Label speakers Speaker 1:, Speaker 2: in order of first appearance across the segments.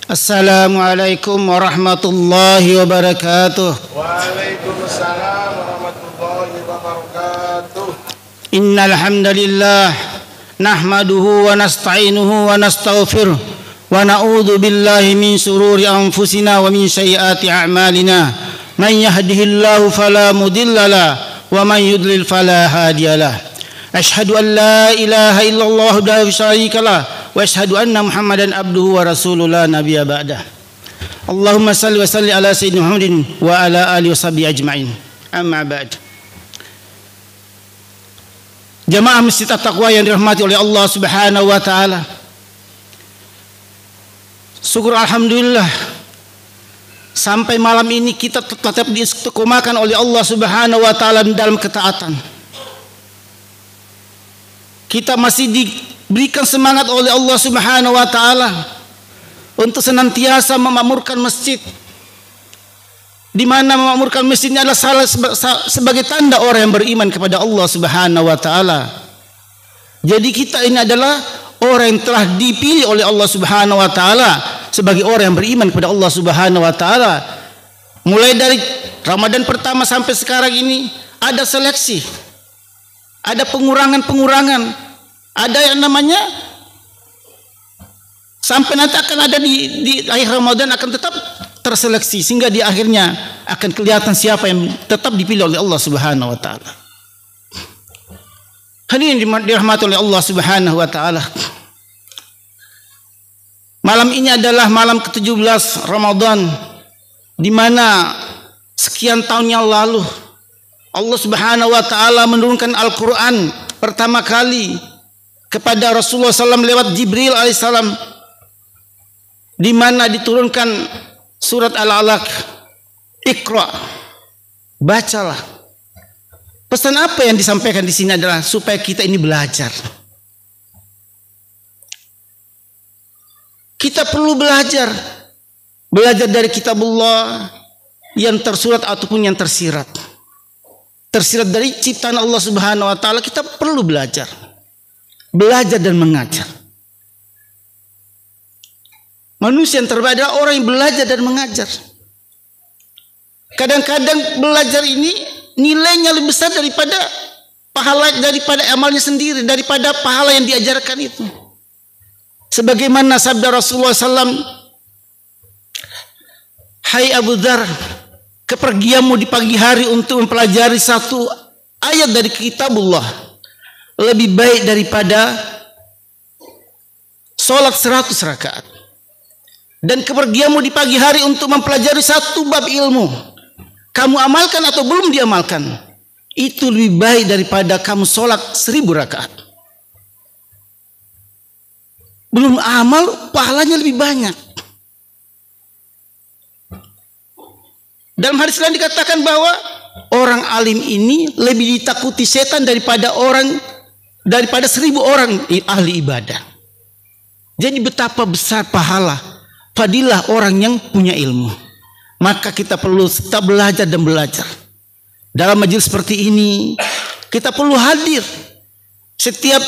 Speaker 1: Assalamualaikum warahmatullahi wabarakatuh.
Speaker 2: Waalaikumsalam warahmatullahi wabarakatuh.
Speaker 1: Innal hamdalillah nahmaduhu wa nasta'inuhu wa nastaghfiruh wa na'udzu billahi min shururi anfusina wa min sayyiati a'malina. Man yahdihillahu fala mudilla lahu wa man yudlil fala hadiya lahu. Asyhadu an la ilaha illallah la syarika lahu wa asyhadu anna Muhammadan abduhu wa rasuluhu la nabiyya ba'dah. Allahumma salli wa salli ala sayyidina Muhammadin wa ala alihi washabihi ajma'in. Amma ba'd. Jamaah Masjid At-Taqwa yang dirahmati oleh Allah Subhanahu wa taala. Syukur alhamdulillah sampai malam ini kita tetap diistiqomahkan oleh Allah Subhanahu wa taala dalam ketaatan. Kita masih diberikan semangat oleh Allah Subhanahu wa taala untuk senantiasa memakmurkan masjid, di mana memakmurkan masjidnya adalah sebagai tanda orang yang beriman kepada Allah Subhanahu wa taala. Jadi kita ini adalah orang yang telah dipilih oleh Allah Subhanahu wa taala sebagai orang yang beriman kepada Allah Subhanahu wa taala. Mulai dari Ramadan pertama sampai sekarang ini ada seleksi, ada pengurangan-pengurangan, ada yang namanya sampai nanti akan ada di akhir Ramadan akan tetap terseleksi sehingga di akhirnya akan kelihatan siapa yang tetap dipilih oleh Allah Subhanahu wa taala. Hadirin dirahmati oleh Allah Subhanahu wa taala. Malam ini adalah malam ke-17 Ramadan, di mana sekian tahun yang lalu Allah Subhanahu wa taala menurunkan Al-Qur'an pertama kali kepada Rasulullah SAW lewat Jibril alaihissalam, di mana diturunkan surat Al-Alaq, Iqra, bacalah. Pesan apa yang disampaikan di sini adalah supaya kita ini belajar. Kita perlu belajar dari kitabullah yang tersurat ataupun yang tersirat dari ciptaan Allah Subhanahu wa taala. Kita perlu belajar dan mengajar. Manusia yang terbaik adalah orang yang belajar dan mengajar. Kadang-kadang belajar ini nilainya lebih besar daripada pahala, daripada amalnya sendiri, daripada pahala yang diajarkan itu. Sebagaimana sabda Rasulullah SAW, hai Abu Dzar, kepergianmu di pagi hari untuk mempelajari satu ayat dari kitabullah lebih baik daripada sholat 100 rakaat. Dan kepergianmu di pagi hari untuk mempelajari satu bab ilmu, kamu amalkan atau belum diamalkan, itu lebih baik daripada kamu sholat 1000 rakaat. Belum amal, pahalanya lebih banyak. Dalam hadis lain dikatakan bahwa orang alim ini lebih ditakuti setan daripada 1000 orang ahli ibadah. Jadi betapa besar pahala, fadilah orang yang punya ilmu. Maka kita perlu tetap belajar dan belajar. Dalam majelis seperti ini kita perlu hadir. Setiap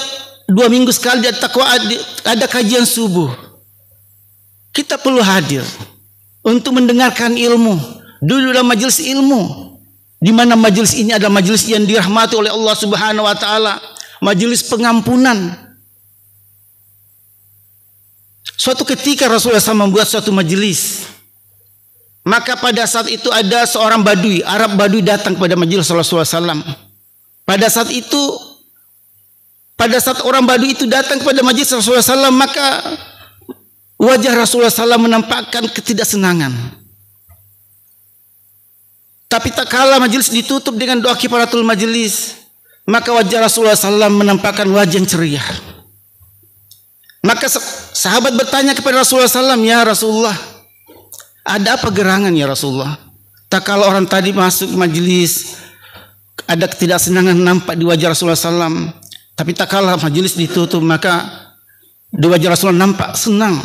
Speaker 1: 2 minggu sekali ada kajian subuh. Kita perlu hadir untuk mendengarkan ilmu, duduk dalam majelis ilmu, di mana majelis ini adalah majelis yang dirahmati oleh Allah Subhanahu wa taala, majelis pengampunan. Suatu ketika Rasulullah SAW membuat suatu majelis, maka pada saat itu ada seorang badui, Arab badui datang kepada majelis Rasulullah SAW. Pada saat orang badui itu datang kepada majelis Rasulullah SAW, maka wajah Rasulullah SAW menampakkan ketidaksenangan. Tapi tak kala majelis ditutup dengan doa kifaratul majelis, maka wajah Rasulullah SAW menampakkan wajah yang ceria. Maka sahabat bertanya kepada Rasulullah SAW, ya Rasulullah, ada apa gerangan ya Rasulullah? Tak kala orang tadi masuk majelis, ada ketidaksenangan nampak di wajah Rasulullah SAW. Tapi tak kala majelis ditutup, maka di wajah Rasulullah nampak senang.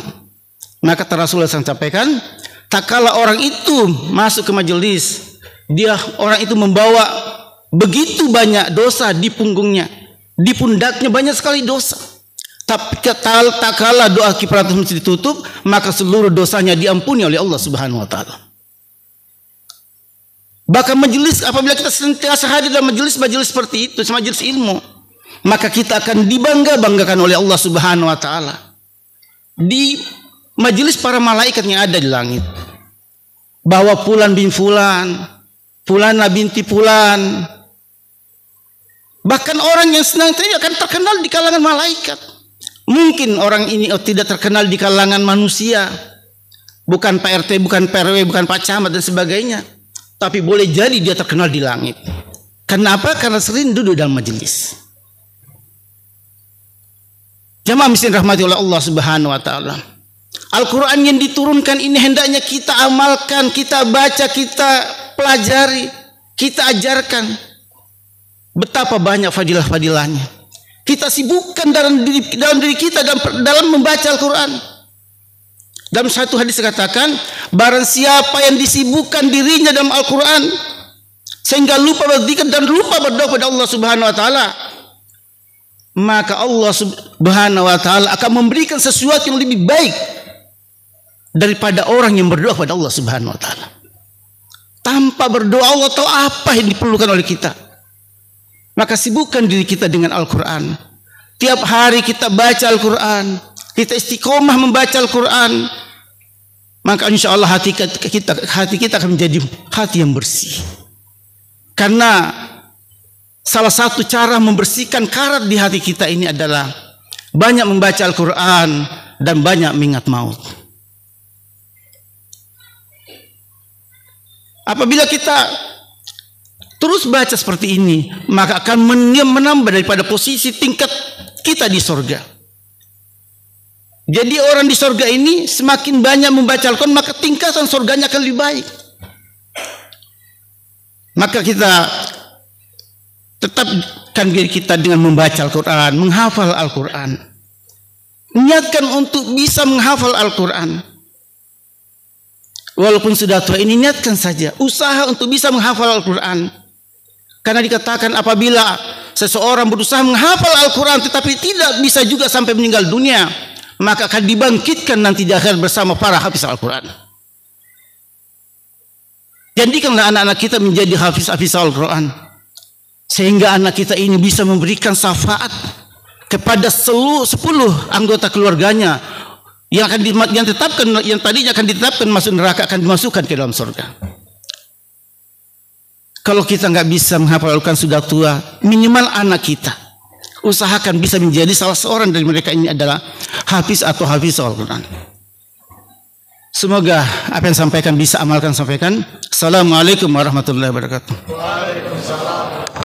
Speaker 1: Maka Rasulullah SAW sampaikan, tak kala orang itu masuk ke majelis, orang itu membawa begitu banyak dosa di punggungnya, di pundaknya banyak sekali dosa. Tapi tak kala doa kiparatus masjid ditutup, maka seluruh dosanya diampuni oleh Allah Subhanahu wa taala. Bahkan majelis, apabila kita senantiasa hadir dalam majelis-majelis seperti itu, majelis ilmu, maka kita akan dibangga-banggakan oleh Allah Subhanahu wa taala di majelis para malaikat yang ada di langit, bahwa fulan bin fulan, fulana binti fulan. Bahkan orang yang senang ini akan terkenal di kalangan malaikat. Mungkin orang ini tidak terkenal di kalangan manusia, bukan Pak RT, bukan Pak RW, bukan Pak Camat dan sebagainya, tapi boleh jadi dia terkenal di langit. Kenapa? Karena sering duduk dalam majelis. Jamaah miskin rahmati oleh Allah Subhanahu wa taala. Al-Quran yang diturunkan ini hendaknya kita amalkan, kita baca, kita pelajari, kita ajarkan. Betapa banyak fadilah-fadilahnya. Kita sibukkan dalam diri kita dalam membaca Al-Quran. Dalam satu hadis katakan, barang siapa yang disibukkan dirinya dalam Al-Quran sehingga lupa berzikir dan lupa berdoa kepada Allah Subhanahu wa taala, maka Allah Subhanahu wa taala akan memberikan sesuatu yang lebih baik daripada orang yang berdoa kepada Allah Subhanahu wa taala. Tanpa berdoa, Allah tahu apa yang diperlukan oleh kita. Maka sibukkan diri kita dengan Al-Quran. Tiap hari kita baca Al-Quran, kita istiqomah membaca Al-Quran, maka insya Allah hati kita akan menjadi hati yang bersih. Karena salah satu cara membersihkan karat di hati kita ini adalah banyak membaca Al-Quran dan banyak mengingat maut. Apabila kita terus baca seperti ini, maka akan menambah daripada posisi tingkat kita di sorga. Jadi orang di sorga ini semakin banyak membaca Al-Quran, maka tingkatan sorganya akan lebih baik. Maka kita tetapkan diri kita dengan membaca Al-Quran, menghafal Al-Quran. Niatkan untuk bisa menghafal Al-Quran. Walaupun sudah tua ini, niatkan saja usaha untuk bisa menghafal Al-Quran. Karena dikatakan apabila seseorang berusaha menghafal Al-Quran tetapi tidak bisa juga sampai meninggal dunia, maka akan dibangkitkan nanti di akhir bersama para hafiz Al-Quran. Jadikanlah anak-anak kita menjadi hafiz Al-Quran, sehingga anak kita ini bisa memberikan syafaat kepada 10 anggota keluarganya yang tadinya akan ditetapkan masuk neraka, akan dimasukkan ke dalam surga. Kalau kita nggak bisa menghafal Al-Quran sudah tua, minimal anak kita usahakan bisa menjadi salah seorang dari mereka ini adalah hafiz atau hafiz Al-Quran. Semoga apa yang sampaikan bisa amalkan sampaikan. Assalamualaikum warahmatullahi wabarakatuh.
Speaker 2: Waalaikumsalam.